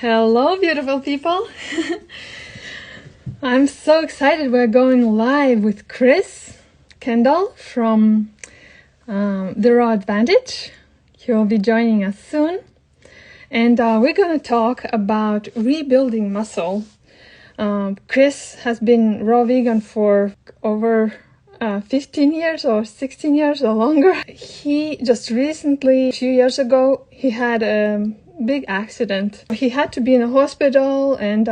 Hello, beautiful people. I'm so excited. We're going live with Chris Kendall from The Raw Advantage. He will be joining us soon. And we're going to talk about rebuilding muscle. Chris has been raw vegan for over 15 years or 16 years or longer. He just recently, a few years ago, he had a big accident. He had to be in a hospital and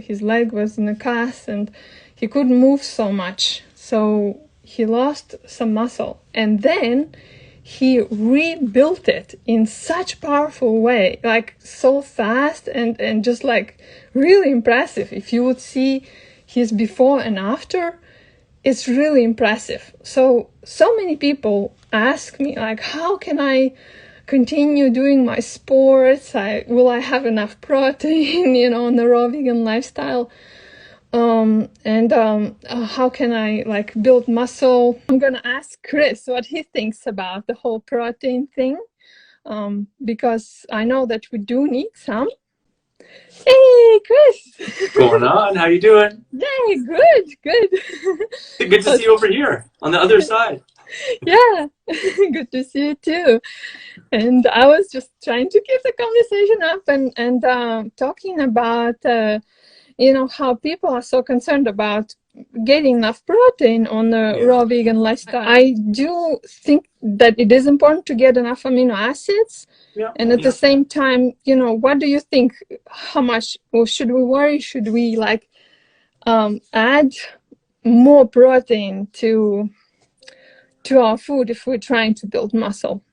his leg was in a cast and he couldn't move so much. So he lost some muscle and then he rebuilt it in such powerful way, like so fast and just like really impressive. If you would see his before and after, it's really impressive. So many people ask me like, how can I continue doing my sports? Will I have enough protein, in the raw vegan lifestyle? How can I like build muscle? I'm gonna ask Chris what he thinks about the whole protein thing, because I know that we do need some. Hey, Chris! What's going on? How you doing? Hey, good. Good to see you over here on the other side. Yeah, good to see you too. And I was just trying to keep the conversation up and talking about how people are so concerned about getting enough protein on the raw vegan lifestyle. I do think that it is important to get enough amino acids. Yeah. And at the same time, what do you think? How much, or should we worry? Should we add more protein to our food if we're trying to build muscle?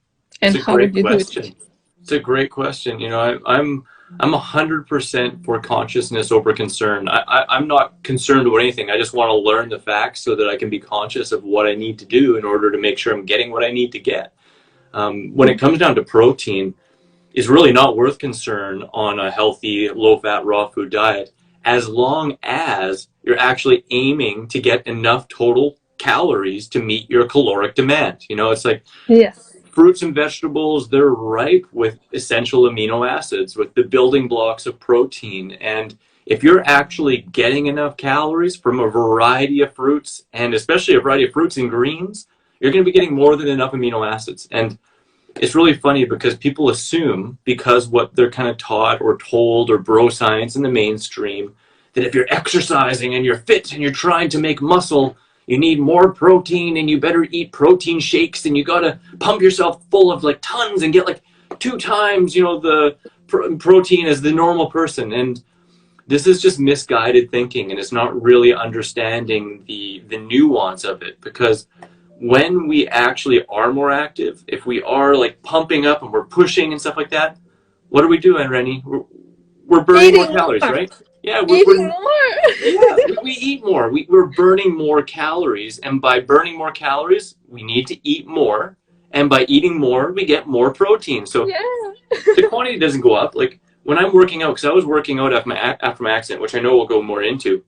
And how would you do it? It's a great question. I'm 100% for consciousness over concern. I'm not concerned about anything. I just want to learn the facts so that I can be conscious of what I need to do in order to make sure I'm getting what I need to get. When it comes down to protein, it's really not worth concern on a healthy, low-fat, raw food diet, as long as you're actually aiming to get enough total calories to meet your caloric demand. It's like, yes, fruits and vegetables, they're ripe with essential amino acids, with the building blocks of protein. And if you're actually getting enough calories from a variety of fruits, and especially a variety of fruits and greens, you're going to be getting more than enough amino acids. And it's really funny because people assume, because what they're kind of taught or told or bro science in the mainstream, that if you're exercising and you're fit and you're trying to make muscle, you need more protein and you better eat protein shakes and you got to pump yourself full of like tons and get like 2 times, the protein as the normal person. And this is just misguided thinking, and it's not really understanding the nuance of it, because when we actually are more active, if we are like pumping up and we're pushing and stuff like that, what are we doing, Rennie? We're burning more calories, right? Yeah, eating more. Yeah, we eat more. We're burning more calories, and by burning more calories, we need to eat more, and by eating more, we get more protein. So the quantity doesn't go up. Like when I'm working out, because I was working out after my accident, which I know we'll go more into.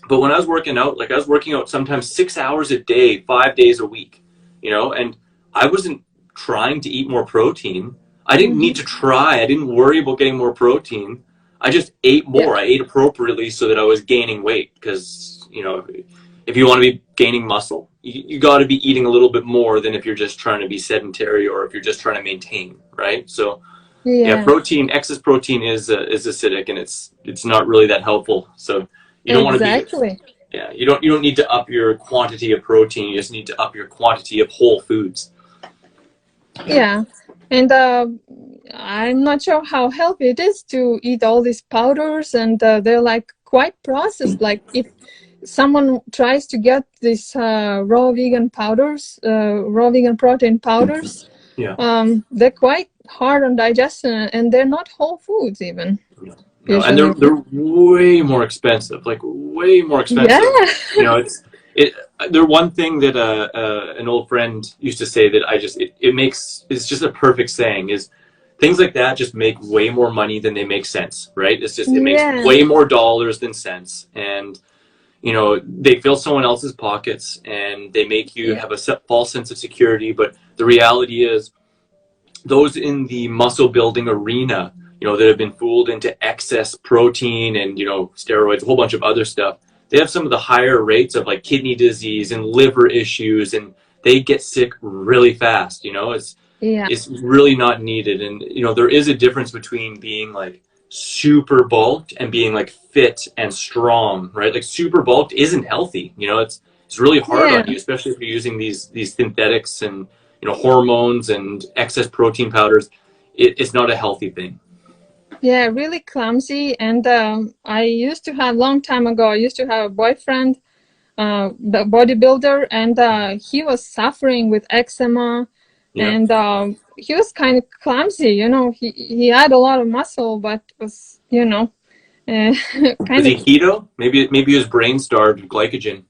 But when I was working out, I was working out sometimes 6 hours a day, 5 days a week, and I wasn't trying to eat more protein. I didn't need to try. I didn't worry about getting more protein. I just ate more. I ate appropriately so that I was gaining weight, because, if you want to be gaining muscle, you got to be eating a little bit more than if you're just trying to be sedentary or if you're just trying to maintain, right? So protein, excess protein is acidic, and it's not really that helpful. So you don't want to be, you don't need to up your quantity of protein. You just need to up your quantity of whole foods. Yeah, and I'm not sure how healthy it is to eat all these powders, and they're like quite processed. Like if someone tries to get these raw vegan powders, raw vegan protein powders, they're quite hard on digestion, and they're not whole foods even. No, and they're way more expensive, like way more expensive. Yeah. They're one thing that an old friend used to say that it's just a perfect saying is, things like that just make way more money than they make sense, right? It makes way more dollars than cents, and they fill someone else's pockets, and they make you have a false sense of security. But the reality is, those in the muscle building arena, that have been fooled into excess protein and, steroids, a whole bunch of other stuff. They have some of the higher rates of like kidney disease and liver issues, and they get sick really fast. Yeah. It's really not needed. And, there is a difference between being like super bulked and being like fit and strong, right? Like super bulked isn't healthy. It's really hard on you, especially if you're using these synthetics and, hormones and excess protein powders. It's not a healthy thing. Yeah, really clumsy. And I used to have, long time ago, I used to have a boyfriend, the bodybuilder, and he was suffering with eczema. Yeah. And he was kind of clumsy, he had a lot of muscle, but was, kind Was he of keto? Maybe his brain starved of glycogen.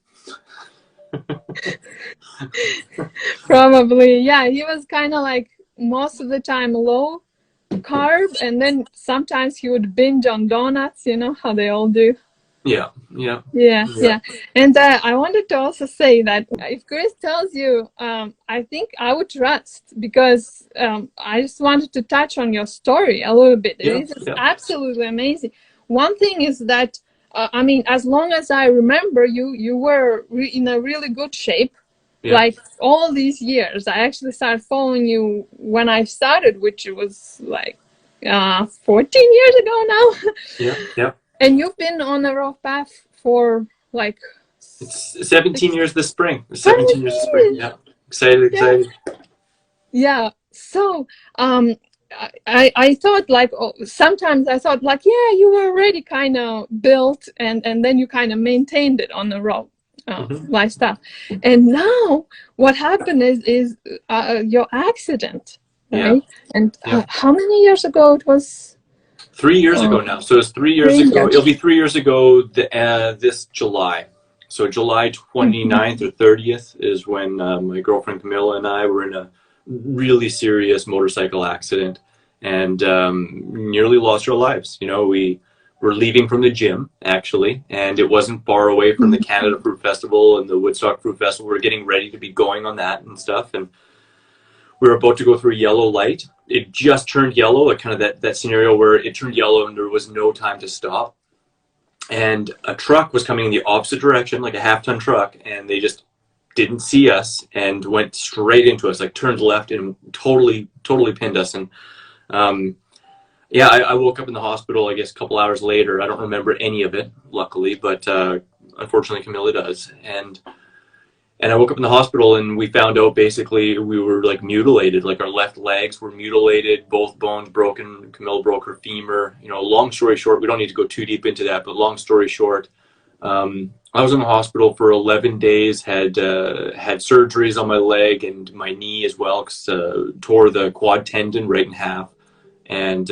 probably, yeah, he was kind of like most of the time low carb, and then sometimes he would binge on donuts, how they all do. Yeah. And I wanted to also say that if Chris tells you, I think I would trust, because I just wanted to touch on your story a little bit. It is absolutely amazing. One thing is that, as long as I remember, you were in a really good shape. Yeah. Like all these years. I actually started following you when I started, which was like 14 years ago now. Yeah. And you've been on a rough path for like... It's 17 years this spring. 17 years this spring. Yeah. Excited. Yeah. So I thought like, sometimes I thought like, yeah, you were already kind of built, and then you kind of maintained it on the raw lifestyle. And now what happened is your accident, right? And how many years ago it was? 3 years ago now. So it's 3 years ago. It'll be 3 years ago this July. So July 29th or 30th is when my girlfriend Camilla and I were in a really serious motorcycle accident and nearly lost our lives. We were leaving from the gym, actually, and it wasn't far away from the Canada Fruit Festival and the Woodstock Fruit Festival. We were getting ready to be going on that and stuff, and we were about to go through a yellow light. It just turned yellow, like kind of that scenario where it turned yellow and there was no time to stop. And a truck was coming in the opposite direction, like a half-ton truck, and they just didn't see us and went straight into us, like turned left and totally pinned us. And I woke up in the hospital, I guess, a couple hours later. I don't remember any of it, luckily, but unfortunately Camilla does. And I woke up in the hospital and we found out basically we were like mutilated, like our left legs were mutilated, both bones broken. Camilla broke her femur. Long story short, we don't need to go too deep into that, but long story short, I was in the hospital for 11 days, had surgeries on my leg and my knee as well, because tore the quad tendon right in half, and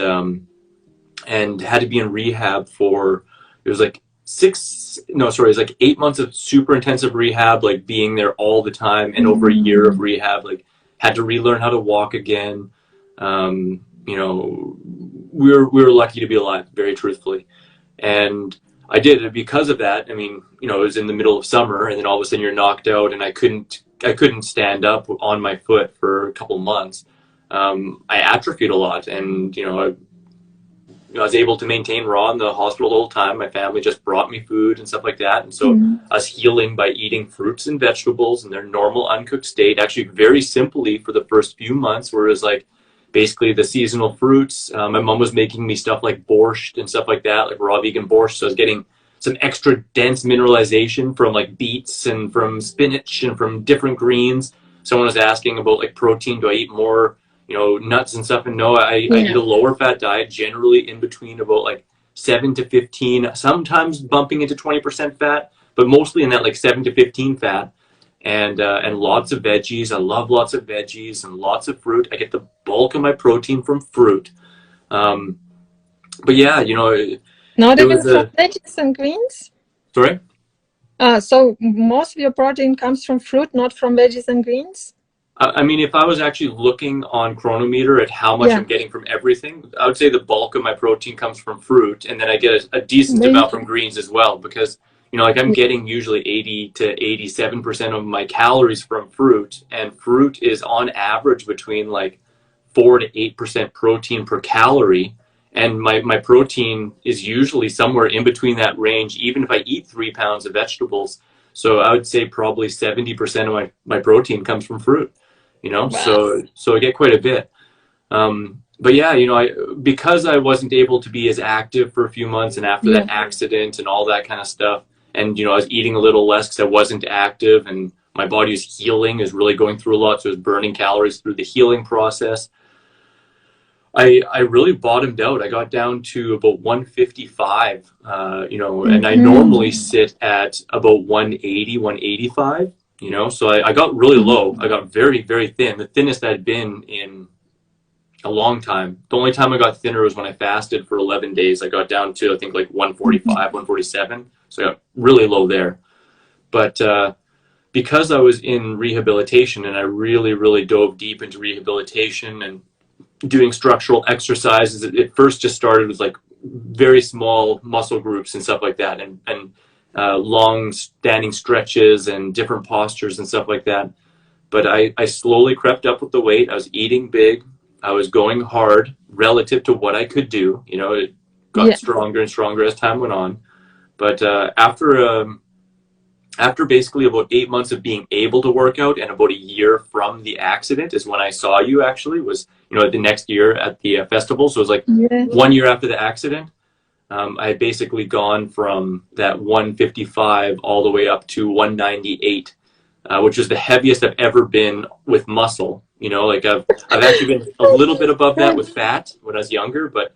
had to be in rehab for, it was like 8 months of super intensive rehab, like being there all the time, and over a year of rehab, like had to relearn how to walk again. We were lucky to be alive, very truthfully. And I did it because of that. I mean, it was in the middle of summer, and then all of a sudden you're knocked out, and I couldn't stand up on my foot for a couple months. I atrophied a lot, and I was able to maintain raw in the hospital the whole time. My family just brought me food and stuff like that, and so I was healing by eating fruits and vegetables in their normal uncooked state, actually very simply for the first few months, where it was like basically the seasonal fruits. My mom was making me stuff like borscht and stuff like that, like raw vegan borscht. So I was getting some extra dense mineralization from like beets and from spinach and from different greens. Someone was asking about like protein. Do I eat more, nuts and stuff? And no, I eat a lower fat diet, generally in between about like 7 to 15, sometimes bumping into 20% fat, but mostly in that like 7 to 15 fat. And lots of veggies. I love lots of veggies and lots of fruit. I get the bulk of my protein from fruit. But yeah, not even from veggies and greens? Sorry? So most of your protein comes from fruit, not from veggies and greens? I mean, if I was actually looking on Chronometer at how much I'm getting from everything, I would say the bulk of my protein comes from fruit, and then I get a decent amount from greens as well, because I'm getting usually 80 to 87% of my calories from fruit, and fruit is on average between like 4 to 8% protein per calorie. And my protein is usually somewhere in between that range, even if I eat 3 pounds of vegetables. So I would say probably 70% of my protein comes from fruit, you know, Wow. so I get quite a bit. But yeah, you know, because I wasn't able to be as active for a few months, and after Yeah. that accident and all that kind of stuff, and you know, I was eating a little less because I wasn't active, and my body was healing, is really going through a lot, so it was burning calories through the healing process. I really bottomed out. I got down to about 155, you know, and I normally Mm-hmm. sit at about 180, 185, you know, so I got really low. I Mm-hmm. got very, very thin, the thinnest I'd been in a long time. The only time I got thinner was when I fasted for 11 days. I got down to, I think, like 145, 147. So I got really low there. But because I was in rehabilitation and I really, really dove deep into rehabilitation and doing structural exercises, it first just started with like very small muscle groups and stuff like that, and long standing stretches and different postures and stuff like that. But I slowly crept up with the weight. I was eating big. I was going hard relative to what I could do. You know, it got Yeah. stronger and stronger as time went on. But after basically about 8 months of being able to work out and about a year from the accident is when I saw you. Actually, was, you know, the next year at the festival. So it was like Yeah. 1 year after the accident. I had basically gone from that 155 all the way up to 198, which is the heaviest I've ever been with muscle. You know, like I've actually been a little bit above that with fat when I was younger, but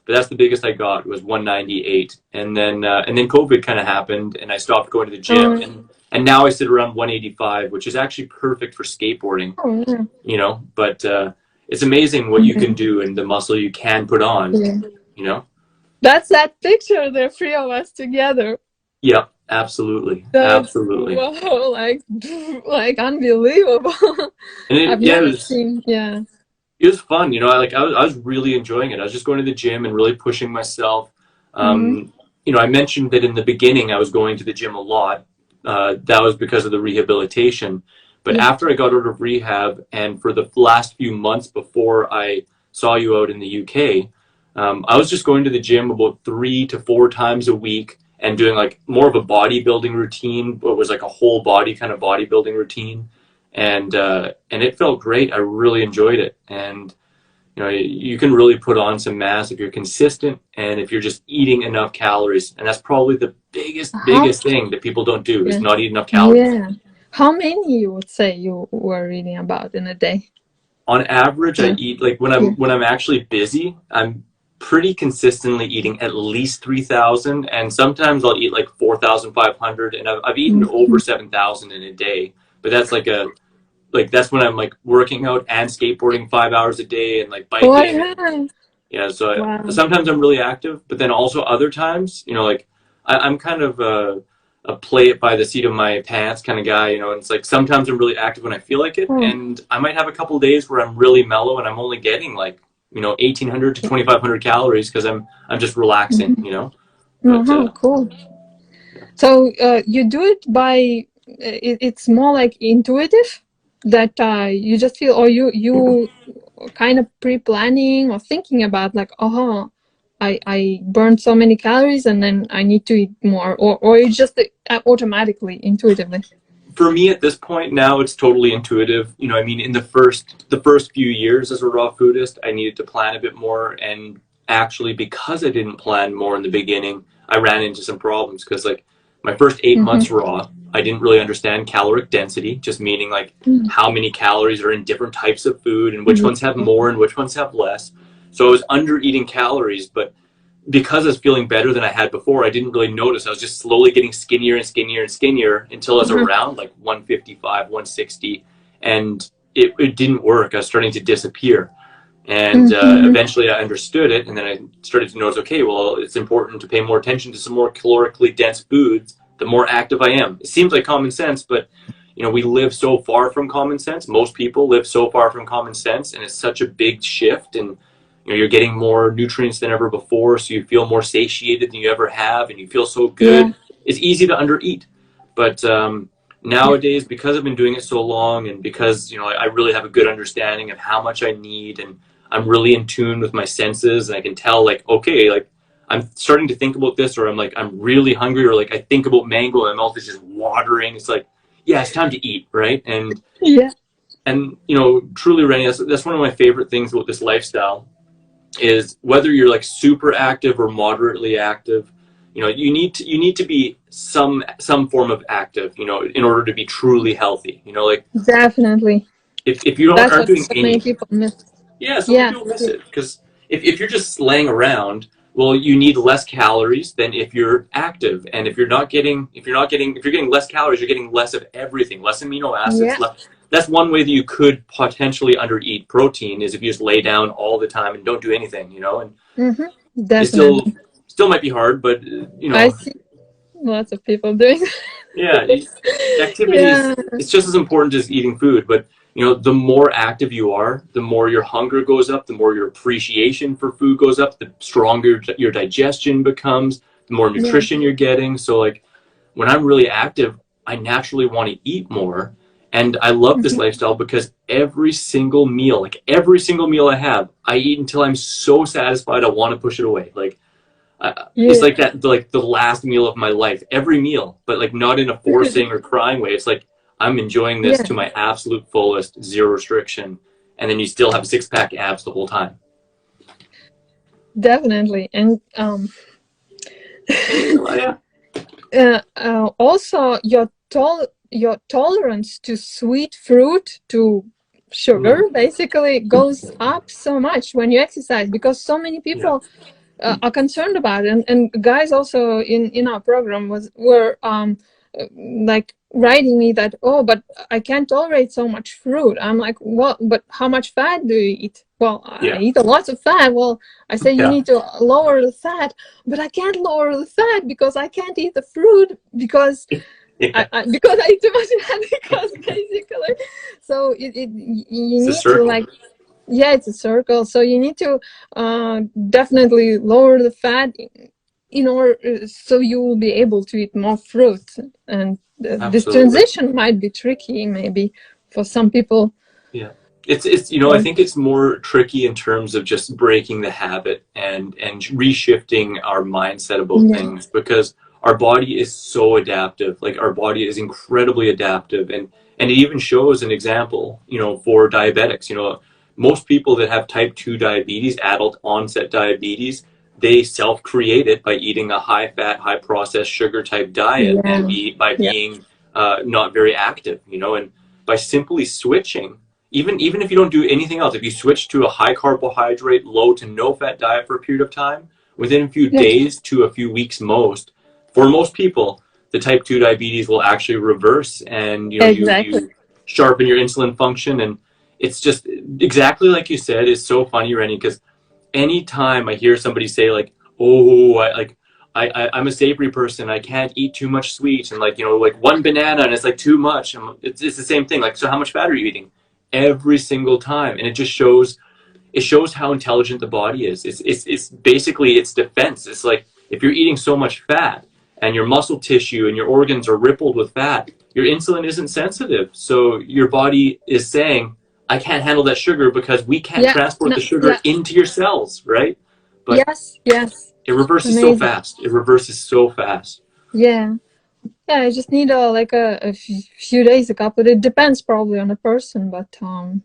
that's the biggest I got, was 198. And then COVID kind of happened, and I stopped going to the gym, Oh, and now I sit around 185, which is actually perfect for skateboarding. oh, yeah. You know, but it's amazing what you can do and the muscle you can put on. Yeah. You know. That's that picture, the three of us together. Yeah, absolutely, That's absolutely. wow, like unbelievable. And I've yeah, never seen, yeah. it was fun. You know, I was really enjoying it. I was just going to the gym and really pushing myself. Mm-hmm. You know, I mentioned that in the beginning I was going to the gym a lot. That was because of the rehabilitation. But Yeah. after I got out of rehab, and for the last few months before I saw you out in the UK, I was just going to the gym about 3 to 4 times a week and doing like more of a bodybuilding routine, but it was like a whole body kind of bodybuilding routine, and it felt great. I really enjoyed it, and you know, you can really put on some mass if you're consistent and if you're just eating enough calories. And that's probably the How, biggest thing that people don't do, is yeah. not eat enough calories. Yeah. How many you would say you were reading about in a day? On average, I Yeah. eat, like Yeah. when I'm actually busy, I'm pretty consistently eating at least 3,000, and sometimes I'll eat like 4,500, and I've eaten over Mhm. 7,000 in a day. But that's like that's when I'm like working out and skateboarding 5 hours a day and like Oh, biking, and yeah. yeah. So Wow. sometimes I'm really active, but then also other times, you know, like I'm kind of a play it by the seat of my pants kind of guy, you know. And it's like sometimes I'm really active when I feel like it, Oh. and I might have a couple days where I'm really mellow and I'm only getting like, you know, 1,800 to 2,500 calories because I'm just relaxing, Mhm. you know. Oh, But how cool. So you do it by it's more like intuitive that you just feel, or you kind of pre-planning or thinking about like, oh, I burned so many calories and then I need to eat more, or it's just automatically intuitively. for me at this point now, it's totally intuitive. You know, I mean, in the first few years as a raw foodist, I needed to plan a bit more, and actually, because I didn't plan more in the beginning, I ran into some problems because like my first 8 months Mm-hmm. raw, I didn't really understand caloric density, just meaning like how many calories are in different types of food and which ones have Yeah. more and which ones have less. So I was under eating calories, but because I was feeling better than I had before, I didn't really notice. I was just slowly getting skinnier and skinnier and skinnier until I was Uh-huh. around like 155, 160, and it didn't work. I was starting to disappear. And Mm-hmm. eventually I understood it, and then I started to notice, okay, well, it's important to pay more attention to some more calorically dense foods the more active I am. It seems like common sense, but you know, we live so far from common sense. Most people live so far from common sense, and it's such a big shift. And you know, you're getting more nutrients than ever before, so you feel more satiated than you ever have, and you feel so Yeah. good. It's easy to undereat, but Yeah. nowadays, because I've been doing it so long, and because, you know, I really have a good understanding of how much I need, and I'm really in tune with my senses, and I can tell like, okay, like I'm starting to think about this, or I'm really hungry, or like I think about mango and my mouth is just watering. It's like, yeah, it's time to eat, right? Yeah. And truly, Rennie, that's one of my favorite things about this lifestyle is whether you're like super active or moderately active, you need to be some form of active, in order to be truly healthy. Like Definitely. if you That's aren't what doing so many anything. people miss. Yeah, so many Yeah. people miss it because if you're just laying around, well, you need less calories than if you're active. And if you're getting less calories, you're getting less of everything, less amino acids. Yeah. That's one way that you could potentially undereat protein is if you just lay down all the time and don't do anything, and it still Definitely. still might be hard, but I see lots of people doing yeah, that. activity is Yeah. it's just as important as eating food. But the more active you are, the more your hunger goes up, the more your appreciation for food goes up, the stronger your digestion becomes, the more Yeah. nutrition you're getting. So like when I'm really active, I naturally want to eat more. And I love this Mhm. lifestyle because every single meal I have, I eat until I'm so satisfied I want to push it away. Like it's Yeah. like that, like the last meal of my life, every meal, but like not in a forcing or crying way. It's like I'm enjoying this Yeah. to my absolute fullest, zero restriction, and then you still have six-pack abs the whole time. Definitely. And Yeah. also your tolerance to sweet fruit, to sugar, Mm, basically goes up so much when you exercise, because so many yeah. people are concerned about it. And guys also in our program were like writing me that, oh, but I can't tolerate so much fruit. I'm like, well, but how much fat do you eat? Well, I Yeah. eat a lot of fat. Well, I say you Yeah. need to lower the fat, but I can't lower the fat because I can't eat the fruit because Yeah. because I eat too much fat, because basically, so you It's a need to like, circle. yeah, it's a circle. So you need to definitely lower the fat in order, so you will be able to eat more fruit. And this Absolutely. transition might be tricky, maybe for some people. Yeah. I Or think it's more tricky in terms of just breaking the habit and reshifting our mindset about yeah, things because our body is so adaptive. Like our body is incredibly adaptive and it even shows an example, for diabetics. Most people that have type 2 diabetes, adult onset diabetes, they self-create it by eating a high fat, high processed sugar type diet and yeah, by yeah, being not very active, and by simply switching, even if you don't do anything else, if you switch to a high carbohydrate, low to no fat diet for a period of time, within a few yeah, days to a few weeks for most people, the type 2 diabetes will actually reverse and exactly. you sharpen your insulin function. And it's just exactly like you said. It's so funny, Rennie, because anytime I hear somebody say like, "Oh, I'm a savory person. I can't eat too much sweet," and like like one banana and it's like too much. And it's the same thing. Like, so how much fat are you eating? Every single time, and it shows how intelligent the body is. It's basically its defense. It's like if you're eating so much fat and your muscle tissue and your organs are rippled with fat, your insulin isn't sensitive. So your body is saying, I can't handle that sugar because we can't Yeah, transport no, the sugar yeah, into your cells, right? But yes, yes, it reverses so amazing. fast. It reverses so fast. Yeah. Yeah, I just need like a few days, a couple. It depends probably on the person, but Mhm.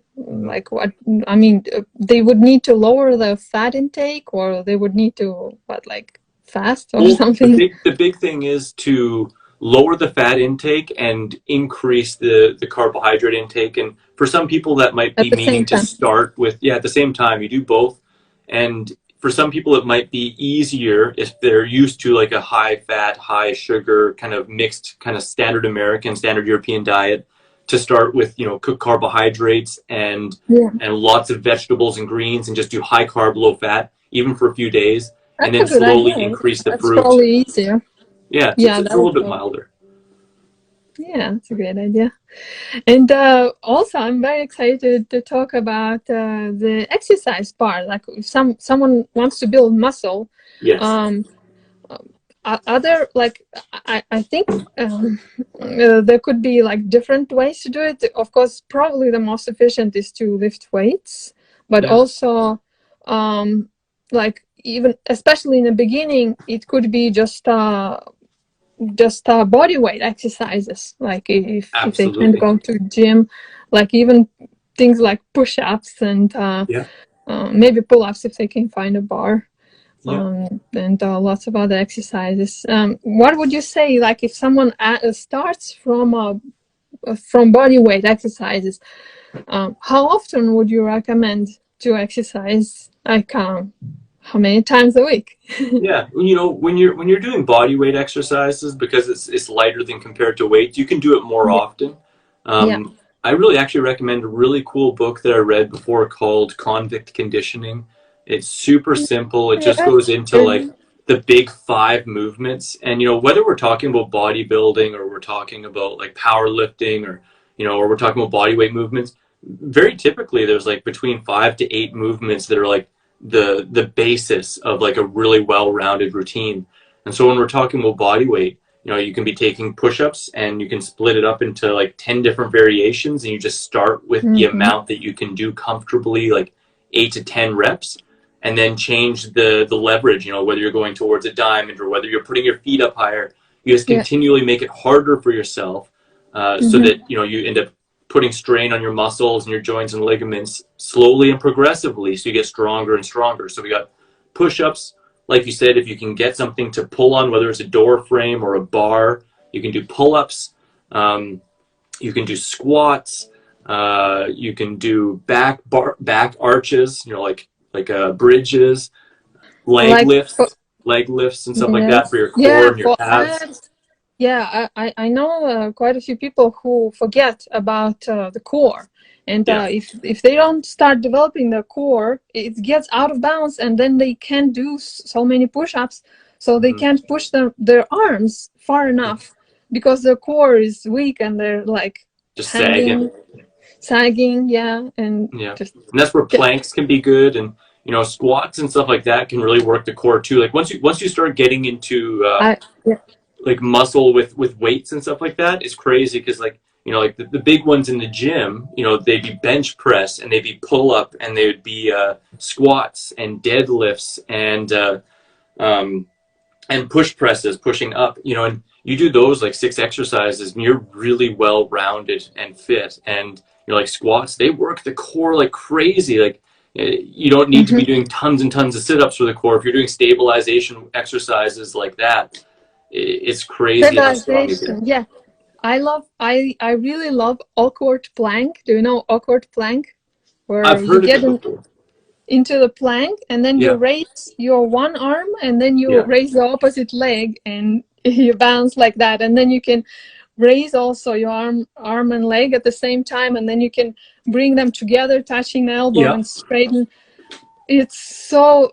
like what I mean, they would need to lower the fat intake, or they would need to what, like fast or Well, the something big the big thing is to lower the fat intake and increase the carbohydrate intake. And for some people, that might at be the same meaning to time. start with, yeah, at the same time. You do both. And for some people, it might be easier if they're used to like a high fat, high sugar kind of mixed, kind of standard American, standard European diet, to start with, cooked carbohydrates Yeah, and lots of vegetables and greens, and just do high carb, low fat, even for a few days, and that's a then good slowly idea. increase the That's fruit. probably easier. Yeah, it's, Yeah, it's, it's a that little would bit probably. milder. Yeah, that's a great idea. And also, I'm very excited to talk about the exercise part. Like, if someone wants to build muscle, Yes. um, other like I think there could be like different ways to do it. Of course, probably the most efficient is to lift weights, but Yeah, also like even especially in the beginning, it could be just body weight exercises, like if they can't absolutely. go to gym, like even things like push-ups and Yeah, maybe pull-ups if they can find a bar, yeah. and lots of other exercises. What would you say, like if someone starts from body weight exercises, how often would you recommend to exercise, like how many times a week? Yeah, you know, when you're doing body weight exercises, because it's lighter than compared to weights, you can do it more Yeah, often. yeah, I really actually recommend a really cool book that I read before called Convict Conditioning. It's super simple. It just yeah. goes into like the big five movements, and you know, whether we're talking about bodybuilding or we're talking about like powerlifting or you know, or we're talking about body weight movements, very typically there's like between 5 to 8 movements that are like the basis of like a really well-rounded routine. And so when we're talking about body weight, you know, you can be taking push-ups and you can split it up into like 10 different variations, and you just start with the Mm-hmm. amount that you can do comfortably, like 8 to 10 reps, and then change the leverage, you know, whether you're going towards a diamond or whether you're putting your feet up higher. You just Yeah. continually make it harder for yourself, so Mm-hmm. that you know you end up putting strain on your muscles and your joints and ligaments slowly and progressively, so you get stronger and stronger. So we got push-ups, like you said, if you can get something to pull on, whether it's a door frame or a bar, you can do pull-ups, um, you can do squats, you can do back arches, you know, like bridges, leg Like lifts, leg lifts and stuff like yeah, that for your core yeah, and your for abs. abs. Yeah, I know quite a few people who forget about the core, and Yeah. if they don't start developing the core, it gets out of balance, and then they can't do so many push-ups, so they Mhm. can't push their arms far enough because the core is weak and they're like Just sagging. hanging, sagging, yeah, and Yeah, just and that's where yeah, planks can be good, and you know, squats and stuff like that can really work the core too. Like once you start getting into yeah. like muscle with weights and stuff like that, it's crazy because like you know like the big ones in the gym, you know, they'd be bench press and they'd be pull up and they would be squats and deadlifts um, and push presses, pushing up, you know, and you do those like 6 exercises and you're really well rounded and fit. And you know, like squats, they work the core like crazy. Like you don't need to be Mm-hmm. doing tons and tons of sit-ups for the core. If you're doing stabilization exercises like that, it's crazy how strong you Stabilization, get. yeah. I really love awkward plank. Do you know awkward plank? Where I've you heard of get it before. into the plank and then you Yeah, raise your one arm and then you yeah, raise the opposite leg and you bounce like that, and then you can raise also your arm and leg at the same time, and then you can bring them together touching the elbow yeah. and straighten. It's so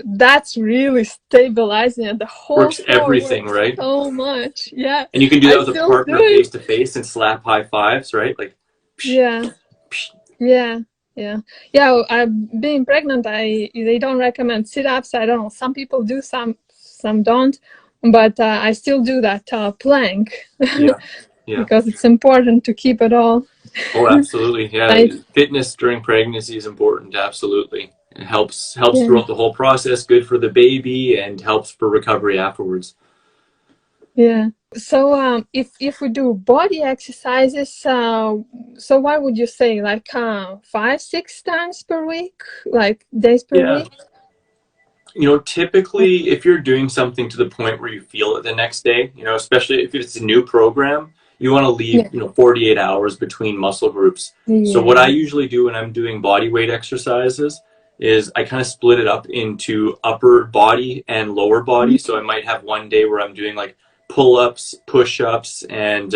that's really stabilizing, and the whole Works core everything, works right? so much. Yeah, And you can do I that with a still do partner it. face to face and slap high fives, right? Like, psh, Yeah, psh. yeah, yeah, yeah. Being pregnant, I they don't recommend sit-ups. I don't know, some people do, some don't, but I still do that plank Yeah, yeah. because it's important to keep it all. Oh, absolutely. Yeah, I fitness during pregnancy is important. Absolutely, it helps Yeah, throughout the whole process. Good for the baby and helps for recovery afterwards. yeah. So if we do body exercises, so what would you say, like 5-6 times per week, like days per Yeah, week? you know, typically if you're doing something to the point where you feel it the next day, you know, especially if it's a new program, you want to leave, Yeah, you know, 48 hours between muscle groups. So what I yeah. usually do when I'm doing body weight exercises is I kind of split it up into upper body and lower body. So I might have one day where I'm doing like pull-ups, push-ups, and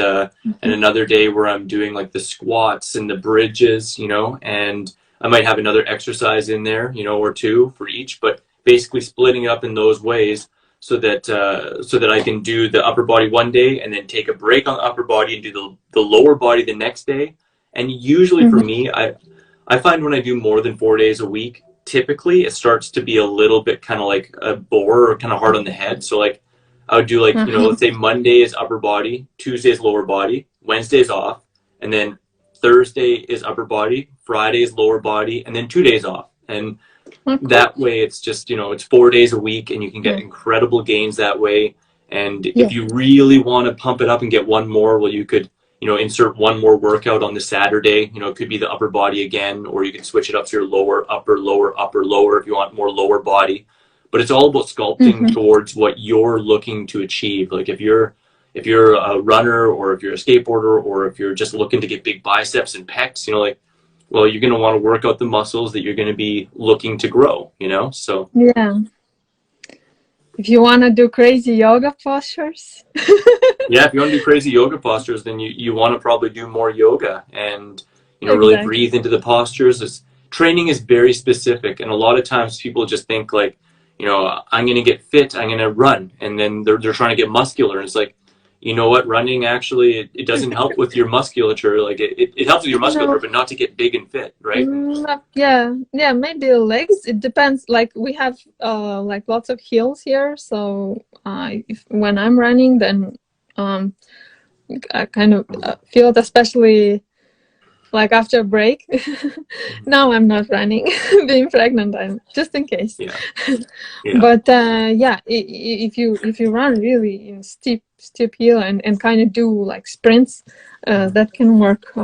another day where I'm doing like the squats and the bridges, you know, and I might have another exercise in there, you know, or two for each, but basically splitting it up in those ways so that I can do the upper body one day and then take a break on the upper body and do the lower body the next day. And usually for Mhm. me, I find when I do more than 4 days a week, typically it starts to be a little bit kind of like a bore or kind of hard on the head. So like I would do like, you know, Uh-huh. let's say Monday is upper body, Tuesday is lower body, Wednesday's off, and then Thursday is upper body, Friday is lower body, and then 2 days off. And cool. that way it's just, it's 4 days a week and you can get Yeah. incredible gains that way. And Yeah. if you really want to pump it up and get one more, well, you could, insert one more workout on the Saturday. It could be the upper body again, or you can switch it up to your lower, upper, lower, upper, lower if you want more lower body. But it's all about sculpting towards what you're looking to achieve. Like if you're a runner, or if you're a skateboarder, or if you're just looking to get big biceps and pecs, well, you're going to want to work out the muscles that you're going to be looking to grow, so. Yeah. If you want to do crazy yoga postures. Yeah, if you want to do crazy yoga postures, then you want to probably do more yoga and, really breathe into the postures. Training is very specific. And a lot of times people just think like, I'm going to get fit, I'm going to run. And then they're trying to get muscular. And it's like, you know what, running actually, it doesn't help with your musculature. Like it helps with your musculature, but not to get big and fit, right? Yeah, maybe legs. It depends. Like we have like lots of hills here, so when I'm running, then I kind of feel it, especially like after a break. Now I'm not running. Being pregnant, I'm just in case. Yeah. But if you run really in steep hill and kind of do like sprints, that can work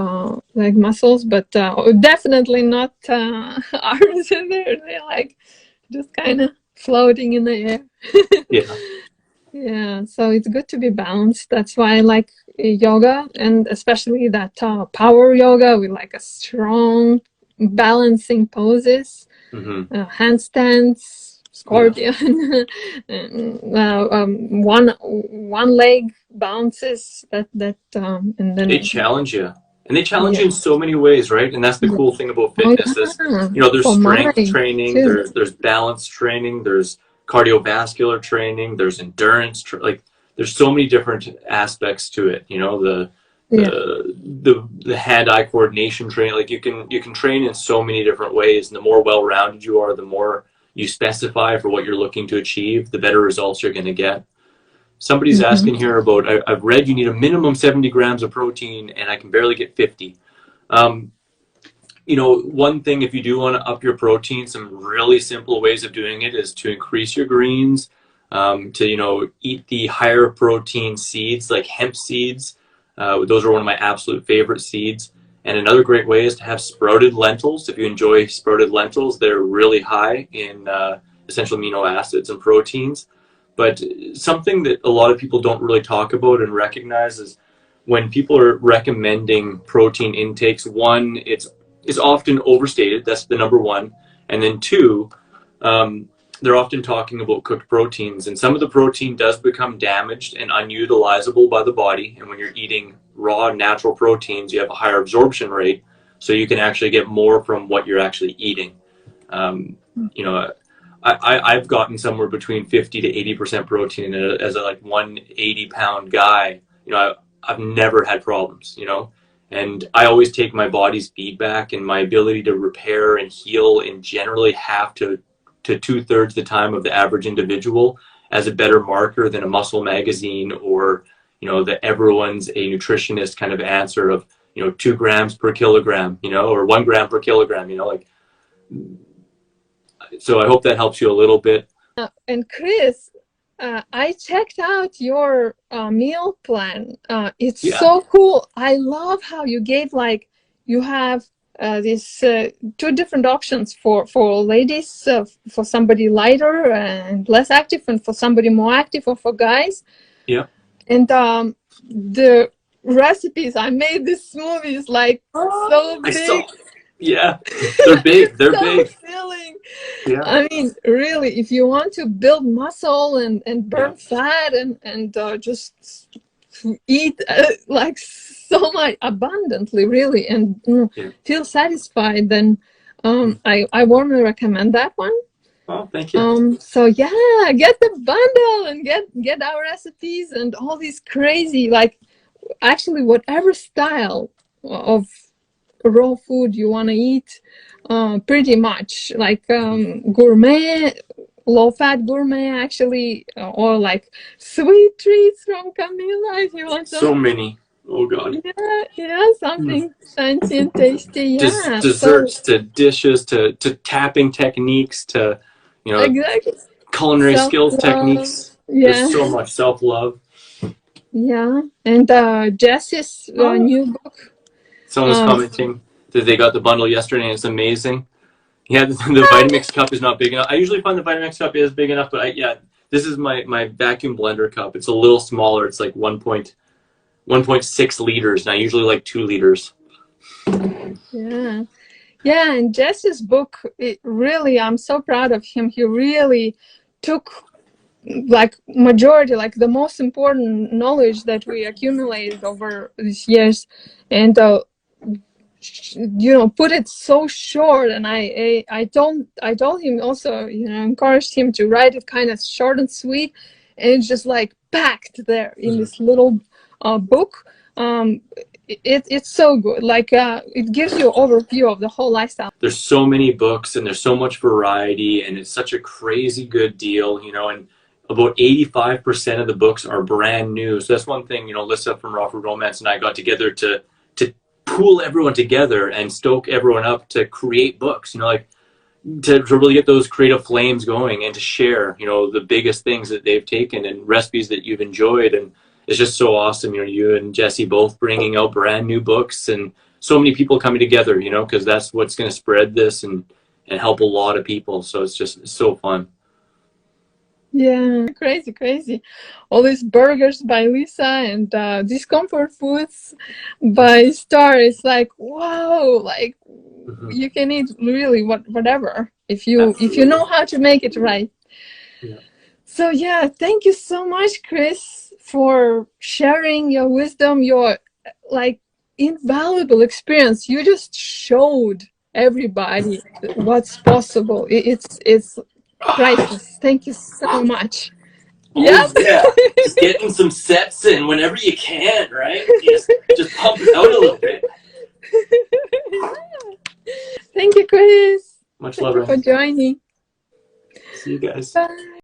like muscles, but definitely not arms. They're like just kind of floating in the air. Yeah, so it's good to be balanced. That's why I like yoga, and especially that power yoga with like a strong balancing poses, handstands, scorpion, one leg bounces. And then they challenge you. And they challenge you in so many ways, right? And that's the cool thing about fitness. There's strength training, there's balance training, there's cardiovascular training, there's endurance, there's so many different aspects to it. The hand-eye coordination training. Like you can train in so many different ways, and the more well-rounded you are, the more you specify for what you're looking to achieve, the better results you're going to get. Somebody's asking here about, I've read you need a minimum 70 grams of protein and I can barely get 50. One thing, if you do want to up your protein, some really simple ways of doing it is to increase your greens, to, eat the higher protein seeds like hemp seeds. Those are one of my absolute favorite seeds. And another great way is to have sprouted lentils. If you enjoy sprouted lentils, they're really high in essential amino acids and proteins. But something that a lot of people don't really talk about and recognize is when people are recommending protein intakes, one, it's often overstated. That's the number one. And then two, they're often talking about cooked proteins. And some of the protein does become damaged and unutilizable by the body. And when you're eating raw natural proteins, you have a higher absorption rate. So you can actually get more from what you're actually eating. I've gotten somewhere between 50 to 80% protein as a 180-pound guy. I've never had problems, and I always take my body's feedback and my ability to repair and heal in generally half to 2/3 the time of the average individual as a better marker than a muscle magazine or, the everyone's a nutritionist kind of answer of, 2 grams per kilogram, or 1 gram per kilogram, So I hope that helps you a little bit. And Chris, I checked out your meal plan. It's so cool. I love how you gave you have these 2 different options for ladies, for somebody lighter and less active, and for somebody more active, or for guys. Yeah. And the recipes, I made these smoothies so big. Yeah, they're big. They're big. Filling. Yeah. I mean, really, if you want to build muscle and burn fat and just eat so much abundantly, really, and feel satisfied, then I warmly recommend that one. Oh, thank you. So yeah, get the bundle and get our recipes and all these crazy, actually whatever style of raw food you want to eat, pretty much gourmet, low-fat gourmet actually, or sweet treats from Camila if you want some. So many. Oh God. Yeah, something fancy and tasty. Yeah. So Desserts to dishes to tapping techniques to, you know, exactly. culinary skills Self-love. techniques. There's Yeah. so much self-love. Yeah. And Jess's Oh. new book. Someone was Um, commenting that they got the bundle yesterday and it's amazing. Yeah, the Vitamix cup is not big enough. I usually find the Vitamix cup is big enough, but yeah, this is my vacuum blender cup. It's a little smaller. It's like 1.6 liters, and I usually like 2 liters. yeah. Yeah, and Jesse's book, it really, I'm so proud of him. He really took like majority, like the most important knowledge that we accumulated over these years, and put it so short. And I told him also, encouraged him to write it kind of short and sweet, and it's just like packed there in this little book. It's so good. Like it gives you an overview of the whole lifestyle. There's so many books and there's so much variety, and it's such a crazy good deal, and about 85% of the books are brand new. So that's one thing, Lissa from Raw Food Romance and I got together to pool everyone together and stoke everyone up to create books, like to really get those creative flames going and to share, the biggest things that they've taken and recipes that you've enjoyed. And it's just so awesome, you and Jesse both bringing out brand new books and so many people coming together, because that's what's going to spread this and help a lot of people. So it's so fun. Yeah, crazy. All these burgers by Lisa and these comfort foods by Star. It's like, wow, like you can eat really whatever if you know how to make it right. Yeah. So yeah, thank you so much, Chris, for sharing your wisdom, your like invaluable experience. You just showed everybody what's possible. It's priceless. Thank you so much. Oh Yep. yeah, just getting some sets in whenever you can, right? Just pump it out a little bit. Thank you, Chris. Much Thank love, you for Ryan. joining. See you guys. Bye.